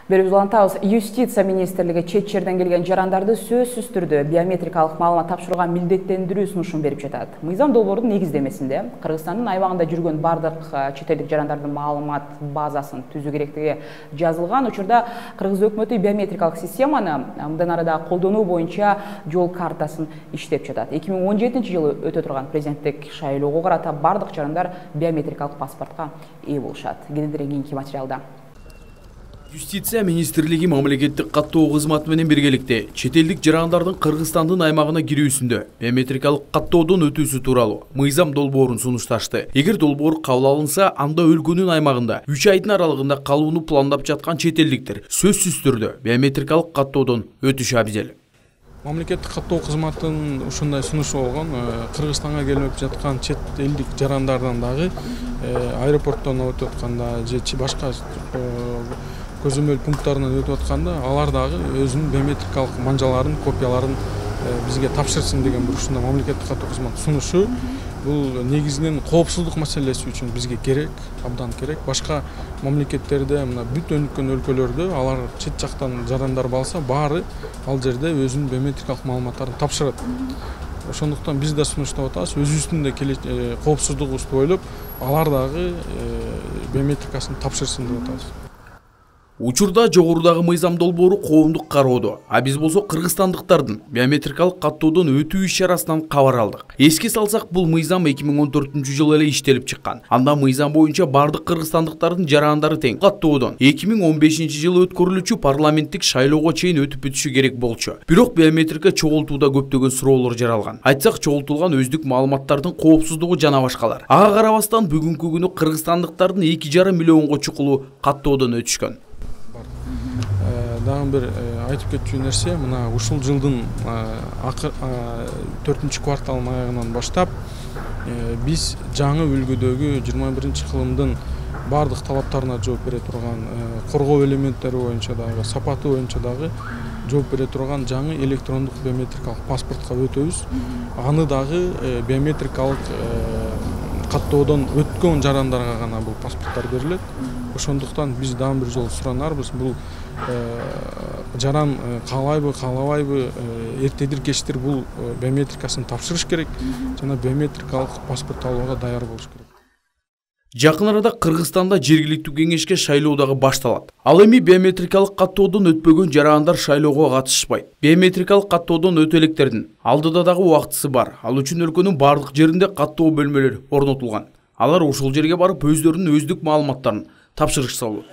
Беріп ұлантауыз, Юстиция министрлігі чет жерден келген жарандарды сөзсіз түрде биометрикалық маалымат тапшыруға милдеттендірүү сунушун беріп жатат. Мыйзам долбоордун негиздемесинде Кыргызстандын аймагында жүргөн бардык чет элдик жарандардын маалымат базасын түзүү керектиги жазылган. Учурда Кыргыз өкмөтү биометрикалык системаны мындан арада колдонуу боюнча жол картасын иштеп жатат. 2017-жылы өтө турган президенттик шайлоого карата бардык жарандар биометрикалык паспортко ээ болушат. Кененирээк кийинки материалда. Юстиция министрлиги мамлекеттик каттоо кызматы менен биргеликте чет элдик жарандардын Кыргызстандын аймагына кирүүсүндө биометрикалык каттоодон өтүүсү тууралуу мыйзам долбоорун сунушташты. Эгер долбоор кабыл алынса, анда өлкөнүн аймагында 3 айдын аралыгында калууну пландап жаткан чет элдиктер сөзсүз түрдө биометрикалык каттоодон өтүшү абзел. Мамлекеттик каттоо кызматынын ушундай сунушу болгон, Кыргызстанга келип жаткан чет элдик жарандардан дагы аэропорттон өтүп атканда же башка көзөмөл пункттарынан өтүп атканда алар дагы өзүнүн биометрикалык манжаларын, копияларын бизге тапшырсын деген бир ушундай мамлекеттик каттоо кызматы сунушу. Бул негизинен коопсуздук маселеси үчүн бизге керек, абдан керек. Башка мамлекеттерде, мына бүт өнүккөн өлкөлөрдө алар чет жактан жарандар балса, баары ал жерде өзүнүн биометрикалык маалыматтарын тапшырат. Ошондуктан биз да сунуштап атабыз, өзүбүздүн да коопсуздугубузду ойлоп, алар дагы биометрикасын тапшырсын деп атабыз. Учурда жогорудагы мыйзам долбоору коомдук кароодо, а биз болсо кыргызстандыктардын биометрикалык каттоодон өтүү иш-чарасынан кабар алдык. Эске салсак, бул мыйзам 2014-жылы эле иштелип чыккан. Анда мыйзам боюнча бардык кыргызстандыктардын жарандары тең. Каттоодон 2015-жылы өткөрүлүүчү парламенттик шайлоого чейин өтүп бүтүшү керек болчу. Бирок биометрика чогултууда көптөгөн суроолор жаралган. Айтсак, чогултулган өздүк маалыматтардын коопсуздугу жана башкалар. Ага карабастан бүгүнкү күнү кыргызстандыктардын 2,5 миллионго чукулу каттоодон өтүшкөн. Дагы бир айтып кетчү нерсе, мына ушул жылдын 4-кварталынын аягынан баштап биз жаңы үлгүдөгү 21-кылымдын бардык талаптарына жооп бере турган, коргоо элементтери боюнча дагы, сапаты боюнча дагы жооп бере турган жаңы электрондук биометрикалык паспортко өтөбүз. Аны дагы биометрикалык каттоодон өткөн жарандарга гана бул паспорттор берилет. Ошондуктан биз дагы бир жолу суранарбыз, бул жаран каалайбы, каалабайбы, эртедир кечтир бул биометрикасын тапшырыш керек жана биометрикалык паспорт алууга даяр болуш керек. Жакын арада Кыргызстанда жергиликтүү кеңешке шайлоо дагы башталат. Ал эми биометрикалык каттоодон өтпөгөн жарандар шайлоого катышпайт. Биометрикалык каттоодон өтөлектердин алдыда дагы убактысы бар. Ал үчүн өлкөнүн бардык жеринде каттоо бөлмөлөрү орнотулган. Алар ошол жерге барып өздөрүнүн өздүк маалыматтарын тапшырышса болот.